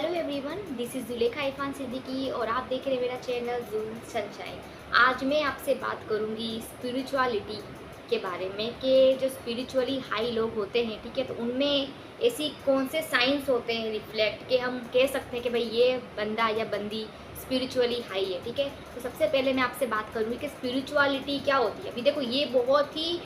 Hello everyone, this is Zulekha Irfan Siddiqui और आप देख रहे हैं मेरा चैनल जूम सनशाइन। आज मैं आपसे बात करूंगी स्पिरिचुअलिटी के बारे में कि जो स्पिरिचुअली हाई लोग होते हैं, ठीक है, तो उनमें ऐसी कौन से साइंस होते हैं रिफ्लेक्ट कि हम कह सकते हैं कि भाई ये बंदा या बंदी स्पिरिचुअली हाई है। ठीक है, तो सबसे पहले मैं आपसे बात करूँगी कि स्पिरिचुअलिटी क्या होती है। अभी देखो, ये बहुत ही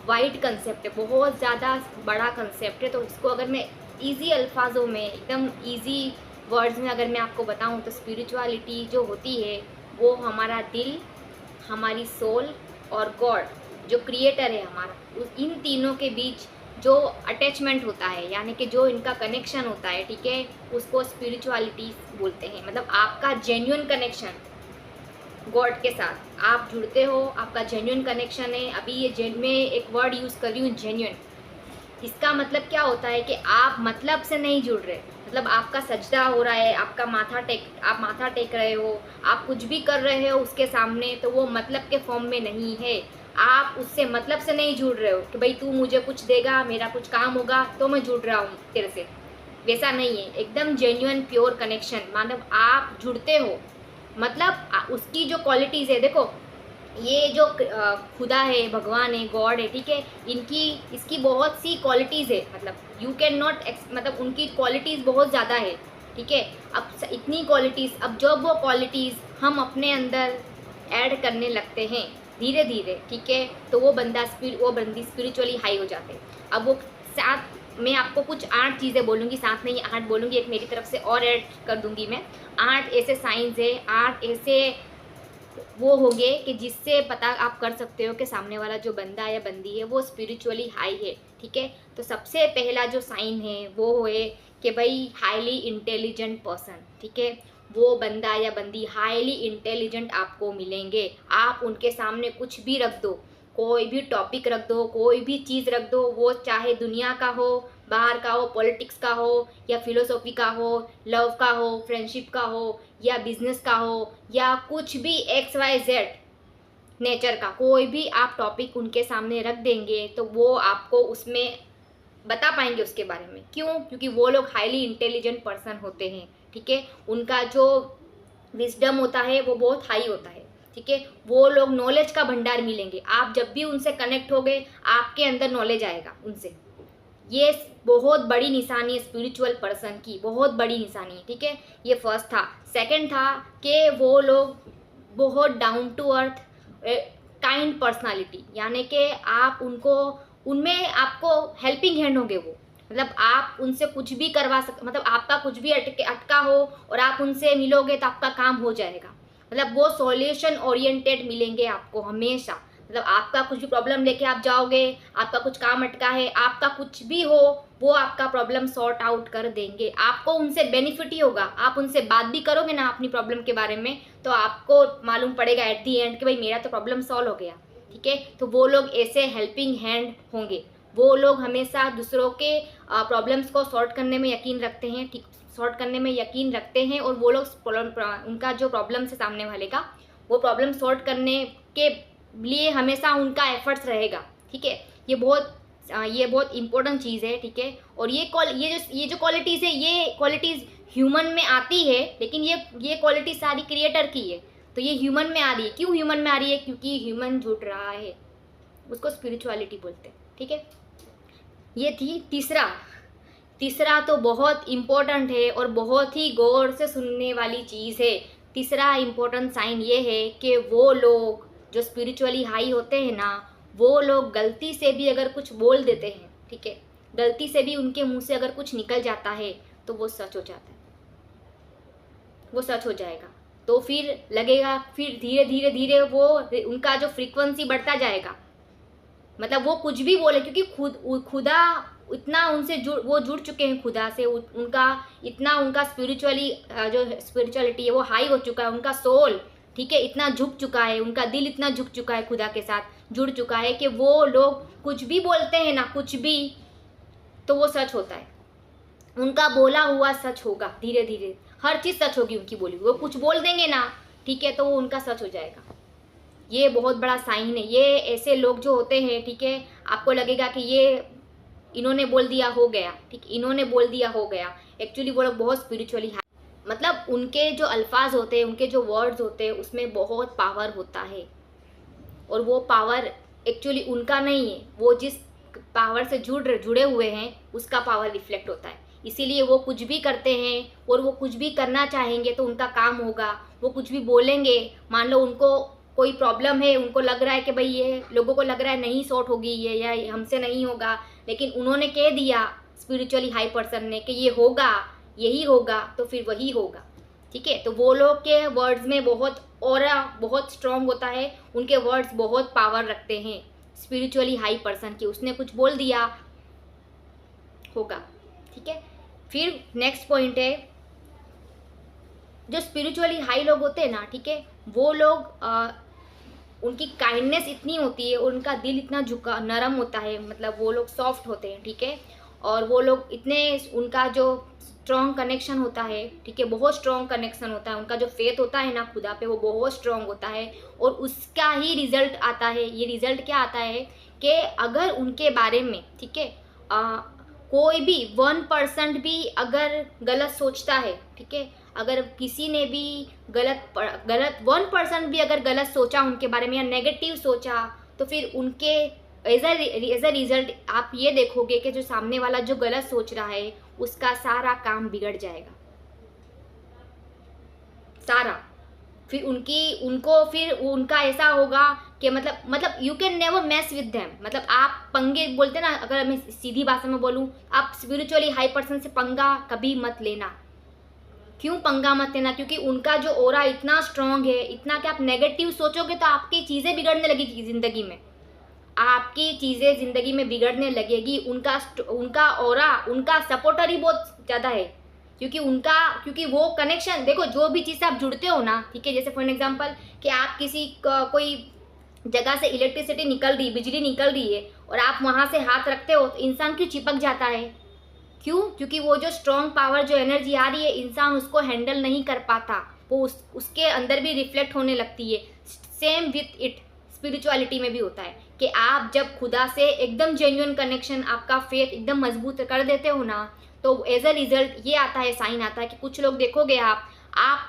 वाइड कंसेप्ट है, बहुत ज़्यादा बड़ा कंसेप्ट है। तो इसको अगर मैं इजी अल्फाजों में, एकदम इजी वर्ड्स में अगर मैं आपको बताऊं, तो स्पिरिचुअलिटी जो होती है वो हमारा दिल, हमारी सोल और गॉड जो क्रिएटर है हमारा, इन तीनों के बीच जो अटैचमेंट होता है, यानी कि जो इनका कनेक्शन होता है, ठीक है, उसको स्पिरिचुअलिटी बोलते हैं। मतलब आपका जेन्युइन कनेक्शन गॉड के साथ आप जुड़ते हो, आपका जेन्युइन कनेक्शन है। अभी ये मैं एक वर्ड यूज़ कर रही हूँ, जेन्युइन। इसका मतलब क्या होता है कि आप मतलब से नहीं जुड़ रहे। मतलब आपका सजदा हो रहा है, आप माथा टेक रहे हो, आप कुछ भी कर रहे हो उसके सामने, तो वो मतलब के फॉर्म में नहीं है। आप उससे मतलब से नहीं जुड़ रहे हो कि भाई तू मुझे कुछ देगा, मेरा कुछ काम होगा तो मैं जुड़ रहा हूँ तेरे से। वैसा नहीं है, एकदम जेन्युइन प्योर कनेक्शन। मतलब आप जुड़ते हो, मतलब उसकी जो क्वालिटीज़ है, देखो ये जो खुदा है, भगवान है, गॉड है, ठीक है, इसकी बहुत सी क्वालिटीज़ है। मतलब यू कैन नॉट मतलब उनकी क्वालिटीज़ बहुत ज़्यादा है। ठीक है, अब इतनी क्वालिटीज़, अब जब वो क्वालिटीज़ हम अपने अंदर ऐड करने लगते हैं धीरे धीरे, ठीक है, तो वो बंदी स्पिरिचुअली हाई हो जाते हैं। अब वो साथ मैं आपको कुछ 8 चीज़ें बोलूँगी, साथ में ही 8 बोलूँगी, एक मेरी तरफ से और ऐड कर दूँगी मैं। 8 ऐसे साइंस है, 8 ऐसे वो हो गए कि जिससे पता आप कर सकते हो कि सामने वाला जो बंदा या बंदी है वो स्पिरिचुअली हाई है। ठीक है, तो सबसे पहला जो साइन है वो है कि भाई हाईली इंटेलिजेंट पर्सन, ठीक है, वो बंदा या बंदी हाईली इंटेलिजेंट आपको मिलेंगे। आप उनके सामने कुछ भी रख दो, कोई भी टॉपिक रख दो, कोई भी चीज़ रख दो, वो चाहे दुनिया का हो, बाहर का हो, पॉलिटिक्स का हो, या फिलोसॉफी का हो, लव का हो, फ्रेंडशिप का हो, या बिजनेस का हो, या कुछ भी XYZ नेचर का कोई भी आप टॉपिक उनके सामने रख देंगे तो वो आपको उसमें बता पाएंगे उसके बारे में। क्यों? क्योंकि वो लोग हाईली इंटेलिजेंट पर्सन होते हैं। ठीक है, उनका जो विजडम होता है वो बहुत हाई होता है। ठीक है, वो लोग नॉलेज का भंडार मिलेंगे। आप जब भी उनसे कनेक्ट होगे आपके अंदर नॉलेज आएगा उनसे। ये बहुत बड़ी निशानी है स्पिरिचुअल पर्सन की, बहुत बड़ी निशानी है। ठीक है, ये फर्स्ट था। सेकंड था कि वो लोग बहुत down to earth, kind personality, यानी कि आप उनको, उनमें आपको हेल्पिंग हैंड होंगे वो। मतलब आप उनसे कुछ भी करवा सकते, मतलब आपका कुछ भी अटका हो और आप उनसे मिलोगे तो आपका काम हो जाएगा। मतलब वो सॉल्यूशन ओरिएंटेड मिलेंगे आपको हमेशा। मतलब आपका कुछ भी प्रॉब्लम लेके आप जाओगे, आपका कुछ काम अटका है, आपका कुछ भी हो, वो आपका प्रॉब्लम सॉर्ट आउट कर देंगे। आपको उनसे बेनिफिट ही होगा। आप उनसे बात भी करोगे ना अपनी प्रॉब्लम के बारे में, तो आपको मालूम पड़ेगा एट दी एंड कि भाई मेरा तो प्रॉब्लम सॉल्व हो गया। ठीक है, तो वो लोग ऐसे हेल्पिंग हैंड होंगे। वो लोग हमेशा दूसरों के प्रॉब्लम्स को सॉर्ट करने में यकीन रखते हैं, ठीक, सॉर्ट करने में यकीन रखते हैं। और वो लोग उनका जो प्रॉब्लम है सामने वाले का, वो प्रॉब्लम सॉर्ट करने के लिए हमेशा उनका एफर्ट्स रहेगा। ठीक है, ये बहुत इंपॉर्टेंट चीज़ है। ठीक है, और ये जो क्वालिटीज़ है, ये क्वालिटीज़ ह्यूमन में आती है, लेकिन ये क्वालिटी सारी क्रिएटर की है। तो ये ह्यूमन में आ रही है। क्यों ह्यूमन में आ रही है? क्योंकि ह्यूमन जुड़ रहा है, उसको स्पिरिचुअलिटी बोलते हैं। ठीक है, ये थी तीसरा। तीसरा तो बहुत इम्पोर्टेंट है और बहुत ही गौर से सुनने वाली चीज़ है। तीसरा इम्पोर्टेंट साइन ये है कि वो लोग जो स्पिरिचुअली हाई होते हैं ना, वो लोग गलती से भी अगर कुछ बोल देते हैं, ठीक है, गलती से भी उनके मुंह से अगर कुछ निकल जाता है तो वो सच हो जाता है, वो सच हो जाएगा। तो फिर लगेगा, फिर धीरे धीरे धीरे वो उनका जो फ्रीक्वेंसी बढ़ता जाएगा। मतलब वो कुछ भी बोले, क्योंकि खुदा इतना उनसे वो जुड़ चुके हैं खुदा से, उनका इतना, उनका स्पिरिचुअली जो स्पिरिचुअलिटी है वो हाई हो चुका है, उनका सोल, ठीक है, इतना झुक चुका है, उनका दिल इतना झुक चुका है, खुदा के साथ जुड़ चुका है कि वो लोग कुछ भी बोलते हैं ना, कुछ भी, तो वो सच होता है। उनका बोला हुआ सच होगा। धीरे धीरे हर चीज़ सच होगी उनकी बोली। वो कुछ बोल देंगे ना, ठीक है, तो वो उनका सच हो जाएगा। ये बहुत बड़ा साइन है। ये ऐसे लोग जो होते हैं, ठीक है, आपको लगेगा कि ये इन्होंने बोल दिया हो गया, ठीक, इन्होंने बोल दिया हो गया, एक्चुअली वो लोग बहुत स्पिरिचुअली हाई, मतलब उनके जो अल्फाज होते हैं, उनके जो वर्ड्स होते हैं, उसमें बहुत पावर होता है। और वो पावर एक्चुअली उनका नहीं है, वो जिस पावर से जुड़े हुए हैं उसका पावर रिफ्लेक्ट होता है। इसीलिए वो कुछ भी करते हैं और वो कुछ भी करना चाहेंगे तो उनका काम होगा। वो कुछ भी बोलेंगे, मान लो उनको कोई प्रॉब्लम है, उनको लग रहा है कि भाई ये लोगों को लग रहा है नहीं सॉर्ट होगी ये, या हमसे नहीं होगा, लेकिन उन्होंने कह दिया स्पिरिचुअली हाई पर्सन ने कि ये होगा, यही होगा, तो फिर वही होगा। ठीक है, तो वो लोग के वर्ड्स में बहुत ऑरा बहुत स्ट्रांग होता है, उनके वर्ड्स बहुत पावर रखते हैं स्पिरिचुअली हाई पर्सन की। उसने कुछ बोल दिया, होगा। ठीक है, फिर नेक्स्ट पॉइंट है, जो स्पिरिचुअली हाई लोग होते हैं ना, ठीक है, वो लोग उनकी काइंडनेस इतनी होती है, उनका दिल इतना झुका नरम होता है, मतलब वो लोग सॉफ्ट होते हैं। ठीक है, और वो लोग इतने, उनका जो स्ट्रॉन्ग कनेक्शन होता है, ठीक है, बहुत स्ट्रॉन्ग कनेक्शन होता है, उनका जो फेथ होता है ना खुदा पे, वो बहुत स्ट्रॉन्ग होता है। और उसका ही रिजल्ट आता है, ये रिजल्ट क्या आता है कि अगर उनके बारे में, ठीक है, कोई भी 1% भी अगर गलत सोचता है, ठीक है, अगर किसी ने भी गलत 1% भी अगर गलत सोचा उनके बारे में या नेगेटिव सोचा, तो फिर उनके एज अ रिजल्ट आप ये देखोगे कि जो सामने वाला जो गलत सोच रहा है उसका सारा काम बिगड़ जाएगा, सारा। फिर उनका ऐसा होगा कि मतलब you can never mess with them, मतलब आप पंगे बोलते ना, अगर मैं सीधी भाषा में बोलूँ, आप स्पिरिचुअली हाई पर्सन से पंगा कभी मत लेना। क्यों पंगा मत लेना? क्योंकि उनका जो ऑरा इतना स्ट्रांग है, इतना कि आप नेगेटिव सोचोगे तो आपकी चीज़ें बिगड़ने लगेगी ज़िंदगी में, आपकी चीज़ें ज़िंदगी में बिगड़ने लगेगी। उनका ऑरा, उनका सपोर्टर ही बहुत ज़्यादा है, क्योंकि वो कनेक्शन देखो, जो भी चीज़ से आप जुड़ते हो ना, ठीक है, जैसे फॉर एग्जांपल कि आप कोई जगह से इलेक्ट्रिसिटी निकल रही, बिजली निकल रही है और आप वहाँ से हाथ रखते हो तो इंसान क्यों चिपक जाता है? क्यों? क्योंकि वो जो स्ट्रॉन्ग पावर, जो एनर्जी आ रही है, इंसान उसको हैंडल नहीं कर पाता, वो उसके अंदर भी रिफ्लेक्ट होने लगती है। सेम विथ इट स्पिरिचुअलिटी में भी होता है कि आप जब खुदा से एकदम जेन्युइन कनेक्शन, आपका फेथ एकदम मजबूत कर देते हो ना, तो एज अ रिजल्ट ये आता है, साइन आता है कि कुछ लोग देखोगे आप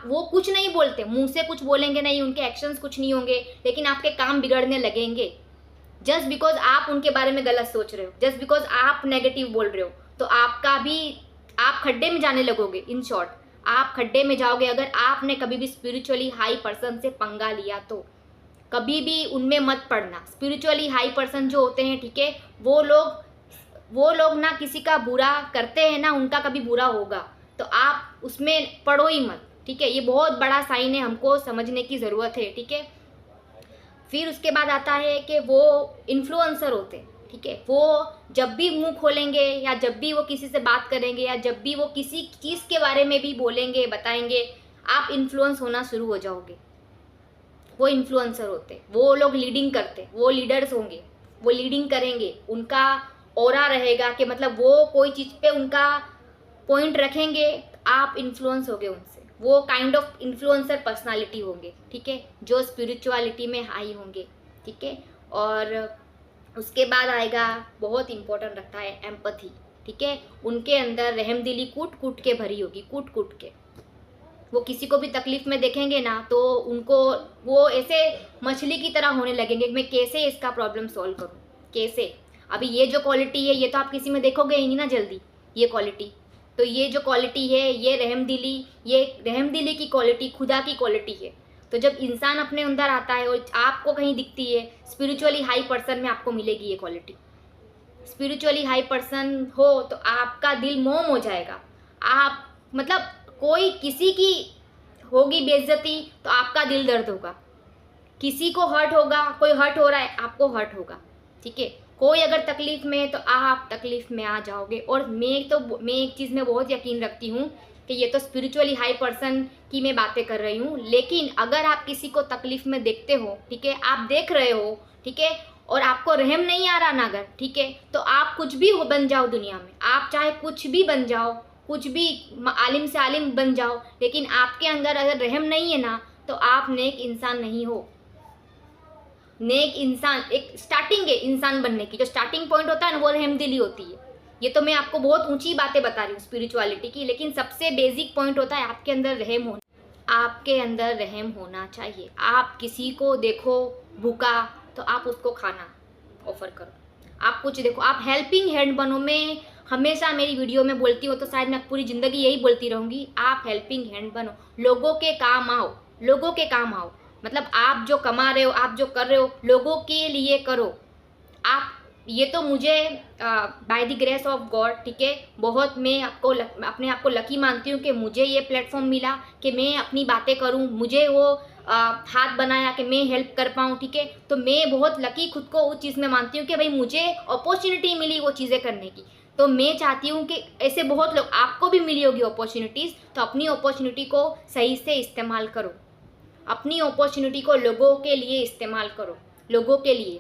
वो कुछ नहीं बोलते, मुंह से कुछ बोलेंगे नहीं, उनके एक्शंस कुछ नहीं होंगे, लेकिन आपके काम बिगड़ने लगेंगे जस्ट बिकॉज आप उनके बारे में गलत सोच रहे हो, जस्ट बिकॉज आप नेगेटिव बोल रहे हो, तो आप खड्डे में जाने लगोगे। इन शॉर्ट, आप खड्डे में जाओगे अगर आपने कभी भी स्पिरिचुअली हाई पर्सन से पंगा लिया तो। कभी भी उनमें मत पड़ना। स्पिरिचुअली हाई पर्सन जो होते हैं, ठीक है, वो लोग ना किसी का बुरा करते हैं ना, उनका कभी बुरा होगा, तो आप उसमें पड़ो ही मत। ठीक है, ये बहुत बड़ा साइन है, हमको समझने की ज़रूरत है। ठीक है, फिर उसके बाद आता है कि वो इन्फ्लुएंसर होते हैं। ठीक है, वो जब भी मुंह खोलेंगे या जब भी वो किसी से बात करेंगे या जब भी वो किसी चीज़ के बारे में भी बोलेंगे, बताएंगे, आप इन्फ्लुएंस होना शुरू हो जाओगे। वो इन्फ्लुएंसर होते, वो लोग लीडिंग करते, वो लीडर्स होंगे, वो लीडिंग करेंगे, उनका ऑरा रहेगा कि मतलब वो कोई चीज़ पे उनका पॉइंट रखेंगे, आप इन्फ्लुएंस होगे उनसे। वो काइंड ऑफ इन्फ्लुएंसर पर्सनालिटी होंगे, ठीक है, जो स्पिरिचुअलिटी में हाई होंगे। ठीक है, और उसके बाद आएगा, बहुत इंपॉर्टेंट रखता है, एम्पथी। ठीक है, उनके अंदर रहमदिली कूट कूट के भरी होगी, कूट कूट के। वो किसी को भी तकलीफ में देखेंगे ना तो उनको वो ऐसे मछली की तरह होने लगेंगे, मैं कैसे इसका प्रॉब्लम सॉल्व करूँ, कैसे। अभी ये जो क्वालिटी है ये तो आप किसी में देखोगे ही नहीं ना जल्दी, ये क्वालिटी। तो ये जो क्वालिटी है, ये रहमदिली की क्वालिटी, खुदा की क्वालिटी है। तो जब इंसान अपने अंदर आता है और आपको कहीं दिखती है, स्पिरिचुअली हाई पर्सन में आपको मिलेगी ये क्वालिटी। स्पिरिचुअली हाई पर्सन हो तो आपका दिल मोम हो जाएगा। आप मतलब कोई किसी की होगी बेइज्जती तो आपका दिल दर्द होगा, किसी को हर्ट होगा, कोई हर्ट हो रहा है आपको हर्ट होगा। ठीक है, कोई अगर तकलीफ में है तो आप तकलीफ में आ जाओगे। और मैं एक चीज़ में बहुत यकीन रखती हूँ कि ये तो स्पिरिचुअली हाई पर्सन की मैं बातें कर रही हूँ, लेकिन अगर आप किसी को तकलीफ में देखते हो, ठीक है, आप देख रहे हो, ठीक है, और आपको रहम नहीं आ रहा ना अगर, ठीक है, तो आप कुछ भी बन जाओ दुनिया में, आप चाहे कुछ भी बन जाओ, कुछ भी आलिम से आलिम बन जाओ, लेकिन आपके अंदर अगर रहम नहीं है ना तो आप नेक इंसान नहीं हो। नेक इंसान एक स्टार्टिंग है इंसान बनने की, जो स्टार्टिंग पॉइंट होता है ना वो रहमदिली होती है। ये तो मैं आपको बहुत ऊंची बातें बता रही हूँ स्पिरिचुअलिटी की, लेकिन सबसे बेसिक पॉइंट होता है आपके अंदर रहम होना। आपके अंदर रहम होना चाहिए। आप किसी को देखो भूखा तो आप उसको खाना ऑफर करो। आप कुछ देखो, आप हेल्पिंग हैंड बनो। मैं हमेशा मेरी वीडियो में बोलती हूँ, तो शायद मैं पूरी ज़िंदगी यही बोलती रहूँगी, आप हेल्पिंग हैंड बनो, लोगों के काम आओ, लोगों के काम आओ। मतलब आप जो कमा रहे हो, आप जो कर रहे हो, लोगों के लिए करो। आप ये तो मुझे by the grace of God, ठीक है, बहुत मैं आपको अपने आप को लकी मानती हूँ कि मुझे ये प्लेटफॉर्म मिला कि मैं अपनी बातें करूँ, मुझे वो हाथ बनाया कि मैं हेल्प कर पाऊँ, ठीक है। तो मैं बहुत लकी खुद को उस चीज़ में मानती हूँ कि भाई मुझे अपॉर्चुनिटी मिली वो चीज़ें करने की। तो मैं चाहती हूँ कि ऐसे बहुत लोग, आपको भी मिली होगी अपॉर्चुनिटीज़, तो अपनी अपॉर्चुनिटी को सही से इस्तेमाल करो। अपनी अपॉर्चुनिटी को लोगों के लिए इस्तेमाल करो, लोगों के लिए।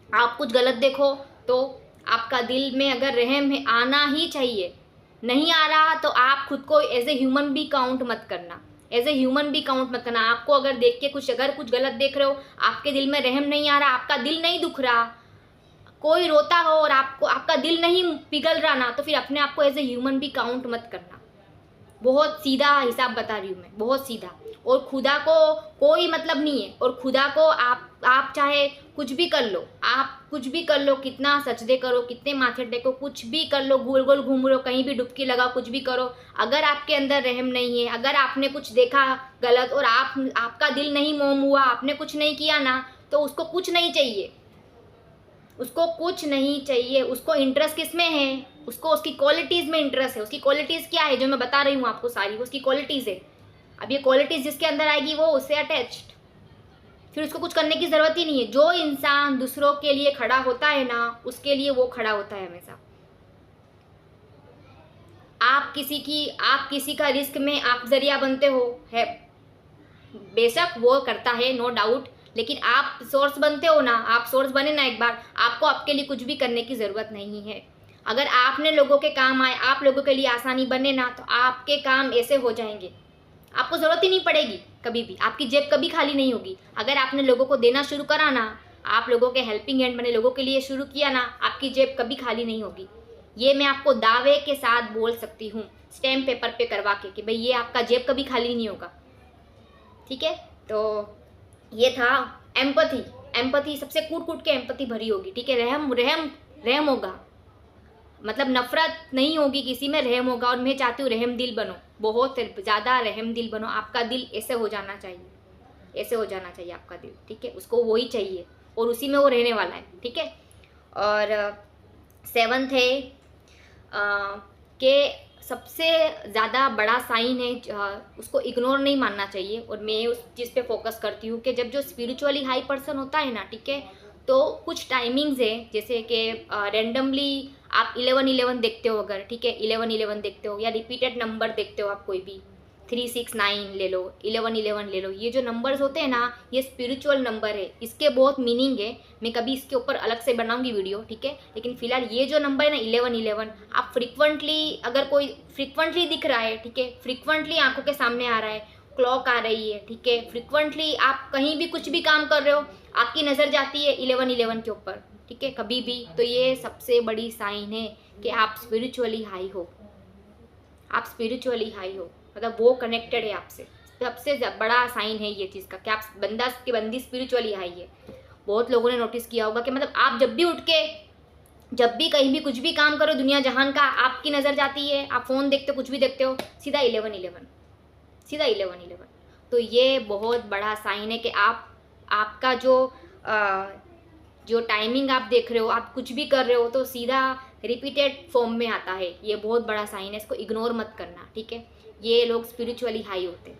आप कुछ गलत देखो तो आपका दिल में अगर रहम है, आना ही चाहिए। नहीं आ रहा तो आप खुद को एज ए ह्यूमन भी काउंट मत करना, एज ए ह्यूमन भी काउंट मत करना। आपको अगर देख के अगर कुछ गलत देख रहे हो, आपके दिल में रहम नहीं आ रहा, आपका दिल नहीं दुख रहा, कोई रोता हो और आपको आपका दिल नहीं पिघल रहा ना, तो फिर अपने आप को एज ए ह्यूमन भी काउंट मत करना। बहुत सीधा हिसाब बता रही हूँ मैं, बहुत सीधा। और खुदा को कोई मतलब नहीं है, और खुदा को आप चाहे कुछ भी कर लो, आप कुछ भी कर लो, कितना सजदे करो, कितने माथे टेको, कुछ भी कर लो, गोल गोल घूम लो, कहीं भी डुबकी लगाओ, कुछ भी करो, अगर आपके अंदर रहम नहीं है, अगर आपने कुछ देखा गलत और आपका दिल नहीं मोम हुआ, आपने कुछ नहीं किया ना, तो उसको कुछ नहीं चाहिए, उसको कुछ नहीं चाहिए। उसको इंटरेस्ट किस में है? उसको उसकी क्वालिटीज़ में इंटरेस्ट है। उसकी क्वालिटीज़ क्या है जो मैं बता रही हूँ आपको सारी, उसकी क्वालिटीज़ है। अब ये क्वालिटीज़ जिसके अंदर आएगी वो उससे अटैच्ड, फिर उसको कुछ करने की ज़रूरत ही नहीं है। जो इंसान दूसरों के लिए खड़ा होता है ना, उसके लिए वो खड़ा होता है हमेशा। आप किसी का रिस्क में आप जरिया बनते हो, है बेशक वो करता है, नो डाउट, लेकिन आप सोर्स बनते हो ना, आप सोर्स बने ना एक बार, आपको आपके लिए कुछ भी करने की ज़रूरत नहीं है। अगर आपने लोगों के काम आए, आप लोगों के लिए आसानी बने ना, तो आपके काम ऐसे हो जाएंगे, आपको ज़रूरत ही नहीं पड़ेगी कभी भी, आपकी जेब कभी खाली नहीं होगी। अगर आपने लोगों को देना शुरू करा ना, आप लोगों के हेल्पिंग हैंड बने, लोगों के लिए शुरू किया ना, आपकी जेब कभी खाली नहीं होगी। ये मैं आपको दावे के साथ बोल सकती हूँ, स्टैम्प पेपर पे करवा के, कि भाई ये आपका जेब कभी खाली नहीं होगा, ठीक है। तो ये था एम्पथी। एम्पथी सबसे कूट कूट के एम्पथी भरी होगी, ठीक है। रहम रहम रहम होगा, मतलब नफरत नहीं होगी किसी में, रहम होगा। और मैं चाहती हूँ रहम दिल बनो, बहुत ज़्यादा रहम दिल बनो। आपका दिल ऐसे हो जाना चाहिए, ऐसे हो जाना चाहिए आपका दिल, ठीक है। उसको वही चाहिए और उसी में वो रहने वाला है, ठीक है। और 7th है कि सबसे ज़्यादा बड़ा साइन है, उसको इग्नोर नहीं मानना चाहिए। और मैं उस चीज़ पे फोकस करती हूँ कि जब जो स्पिरिचुअली हाई पर्सन होता है ना, ठीक है, तो कुछ टाइमिंग्स है, जैसे कि रेंडमली आप 11-11 देखते हो अगर, ठीक है, 11-11 देखते हो, या रिपीटेड नंबर देखते हो आप, कोई भी 3-6-9 ले लो, 11-11 ले लो, ये जो नंबर्स होते हैं ना, ये स्पिरिचुअल नंबर है, इसके बहुत मीनिंग है। मैं कभी इसके ऊपर अलग से बनाऊंगी वीडियो, ठीक है। लेकिन फिलहाल ये जो नंबर है ना 11-11, आप फ्रिक्वेंटली, अगर कोई फ्रिक्वेंटली दिख रहा है, ठीक है, फ्रिक्वेंटली आंखों के सामने आ रहा है, क्लॉक आ रही है, ठीक है, फ्रिक्वेंटली आप कहीं भी कुछ भी काम कर रहे हो, आपकी नज़र जाती है 11-11 के ऊपर, ठीक है, कभी भी, तो ये सबसे बड़ी साइन है कि आप स्पिरिचुअली हाई हो। आप स्पिरिचुअली हाई हो, मतलब वो कनेक्टेड है आपसे। सबसे बड़ा साइन है ये चीज़ का कि आप बंदी स्पिरिचुअली हाई है। बहुत लोगों ने नोटिस किया होगा कि मतलब आप जब भी उठ के, जब भी कहीं भी कुछ भी काम करो दुनिया जहान का, आपकी नज़र जाती है, आप फ़ोन देखते हो, कुछ भी देखते हो, सीधा 11-11, सीधा 11-11। तो ये बहुत बड़ा साइन है कि आपका जो टाइमिंग आप देख रहे हो, आप कुछ भी कर रहे हो, तो सीधा रिपीटेड फॉर्म में आता है। ये बहुत बड़ा साइन है, इसको इग्नोर मत करना, ठीक है। ये लोग स्पिरिचुअली हाई होते हैं,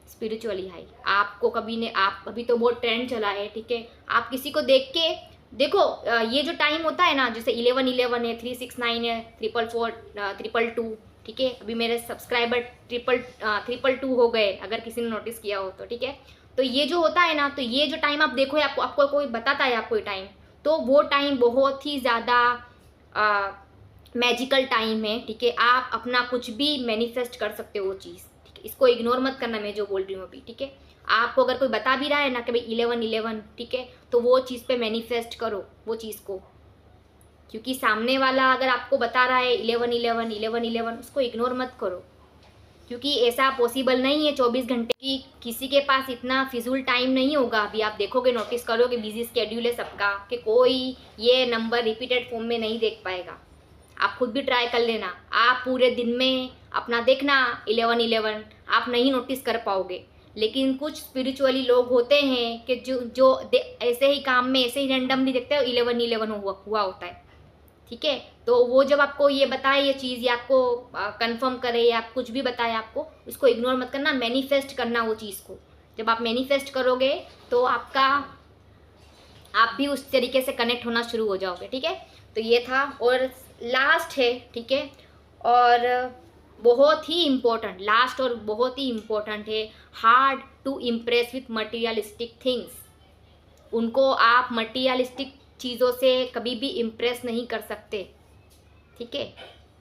स्पिरिचुअली हाई। आपको कभी ने, आप अभी तो बहुत ट्रेंड चला है, ठीक है, आप किसी को देख के देखो, ये जो टाइम होता है ना, जैसे 11-11 है, 3-6-9 है, 444, 222, ठीक है। अभी मेरे सब्सक्राइबर 322 हो गए, अगर किसी ने नोटिस किया हो तो, ठीक है। तो ये जो होता है ना, तो ये जो टाइम आप देखो, आपको कोई बताता है आपको टाइम, तो वो टाइम बहुत ही ज़्यादा मैजिकल टाइम है, ठीक है। आप अपना कुछ भी मैनिफेस्ट कर सकते हो वो चीज़, ठीक है। इसको इग्नोर मत करना, मैं जो बोल रही हूँ अभी, ठीक है। आपको अगर कोई बता भी रहा है ना कि भाई 11-11, ठीक है, तो वो चीज़ पे मैनिफेस्ट करो वो चीज़ को, क्योंकि सामने वाला अगर आपको बता रहा है 11-11 उसको इग्नोर मत करो, क्योंकि ऐसा पॉसिबल नहीं है 24 घंटे की, किसी के पास इतना फिजूल टाइम नहीं होगा। अभी आप देखोगे, नोटिस करोगे, बिजी स्केड्यूल है सबका, कि कोई ये नंबर रिपीटेड फॉर्म में नहीं देख पाएगा। आप खुद भी ट्राई कर लेना, आप पूरे दिन में अपना देखना 11-11, आप नहीं नोटिस कर पाओगे। लेकिन कुछ स्पिरिचुअली लोग होते हैं कि जो ऐसे ही काम में ऐसे ही रैंडमली देखते हैं 11-11 हुआ होता है, ठीक है। तो वो जब आपको ये बताए ये चीज़, या आपको कंफर्म करे, या आप कुछ भी बताए आपको, उसको इग्नोर मत करना, मैनिफेस्ट करना वो चीज़ को। जब आप मैनिफेस्ट करोगे तो आप भी उस तरीके से कनेक्ट होना शुरू हो जाओगे, ठीक है। तो ये था, और लास्ट है, ठीक है, और बहुत ही इम्पोर्टेंट, लास्ट और बहुत ही इम्पोर्टेंट है, hard to impress with materialistic things. उनको आप मटीरियलिस्टिक चीज़ों से कभी भी इम्प्रेस नहीं कर सकते, ठीक है।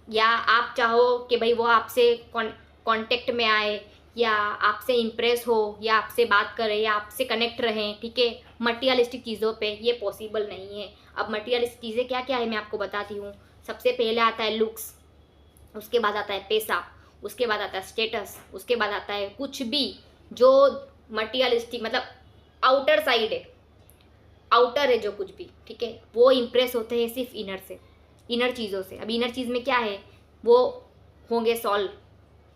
या आप चाहो कि भाई वो आपसे कांटेक्ट में आए, या आपसे इम्प्रेस हो, या आपसे बात करें, या आपसे कनेक्ट रहें, ठीक है, मटीरियलिस्टिक चीज़ों पे, ये पॉसिबल नहीं है। अब मटीरियलिस्टिक चीज़ें क्या क्या है मैं आपको बताती हूँ। सबसे पहले आता है लुक्स, उसके बाद आता है पैसा, उसके बाद आता है स्टेटस, उसके बाद आता है कुछ भी जो मटीरियलिस्टिक मतलब आउटर साइड है, आउटर है जो कुछ भी, ठीक है, वो इम्प्रेस होते हैं सिर्फ इनर से, इनर चीज़ों से। अब इनर चीज़ में क्या है, वो होंगे सॉल्व,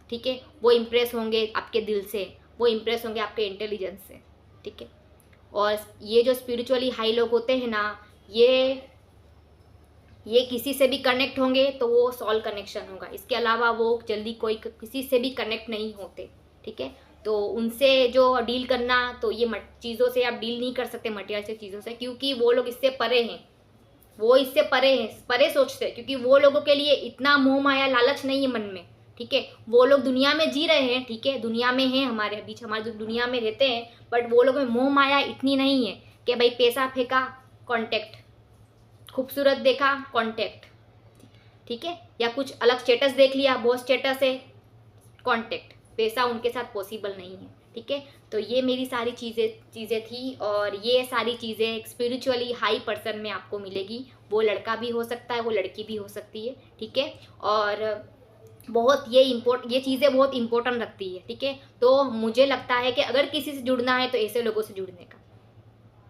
ठीक है, वो इम्प्रेस होंगे आपके दिल से, वो इम्प्रेस होंगे आपके इंटेलिजेंस से, ठीक है। और ये जो स्पिरिचुअली हाई लोग होते हैं ना, ये किसी से भी कनेक्ट होंगे तो वो सॉल कनेक्शन होगा, इसके अलावा वो जल्दी कोई किसी से भी कनेक्ट नहीं होते, ठीक है। तो उनसे जो डील करना, तो ये चीज़ों से आप डील नहीं कर सकते, मटेरियल से चीज़ों से, क्योंकि वो लोग इससे परे हैं, वो इससे परे हैं, परे सोचते हैं, क्योंकि वो लोगों के लिए इतना मोह माया लालच नहीं है मन में, ठीक है। वो लोग दुनिया में जी रहे हैं, ठीक है, दुनिया में हैं हमारे बीच, हमारे दुनिया में रहते हैं, बट वो लोग में मोह माया इतनी नहीं है कि भाई पैसा फेंका कॉन्टेक्ट, खूबसूरत देखा कॉन्टेक्ट, ठीक है, या कुछ अलग स्टेटस देख लिया, बहुत स्टेटस है कॉन्टेक्ट, पैसा उनके साथ पॉसिबल नहीं है, ठीक है। तो ये मेरी सारी चीज़ें थी, और ये सारी चीज़ें स्पिरिचुअली हाई पर्सन में आपको मिलेगी। वो लड़का भी हो सकता है, वो लड़की भी हो सकती है, ठीक है। और बहुत ये चीज़ें बहुत इंपॉर्टेंट रखती है, ठीक है। तो मुझे लगता है कि अगर किसी से जुड़ना है तो ऐसे लोगों से जुड़ने का,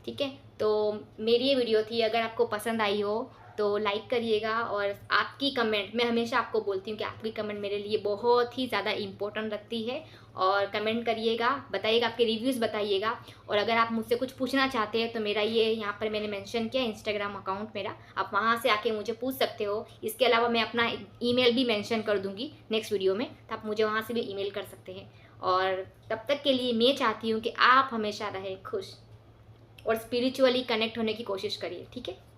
ठीक है। तो मेरी ये वीडियो थी, अगर आपको पसंद आई हो तो लाइक करिएगा, और आपकी कमेंट, मैं हमेशा आपको बोलती हूँ कि आपकी कमेंट मेरे लिए बहुत ही ज़्यादा इम्पोर्टेंट रखती है, और कमेंट करिएगा, बताइएगा, आपके रिव्यूज़ बताइएगा। और अगर आप मुझसे कुछ पूछना चाहते हैं तो मेरा ये यहाँ पर मैंने मेंशन किया इंस्टाग्राम अकाउंट मेरा, आप वहाँ से आके मुझे पूछ सकते हो। इसके अलावा मैं अपना ईमेल भी मेंशन कर दूँगी नेक्स्ट वीडियो में, तो आप मुझे वहाँ से भी ईमेल कर सकते हैं। और तब तक के लिए मैं चाहती हूँ कि आप हमेशा रहें खुश और स्पिरिचुअली कनेक्ट होने की कोशिश करिए, ठीक है।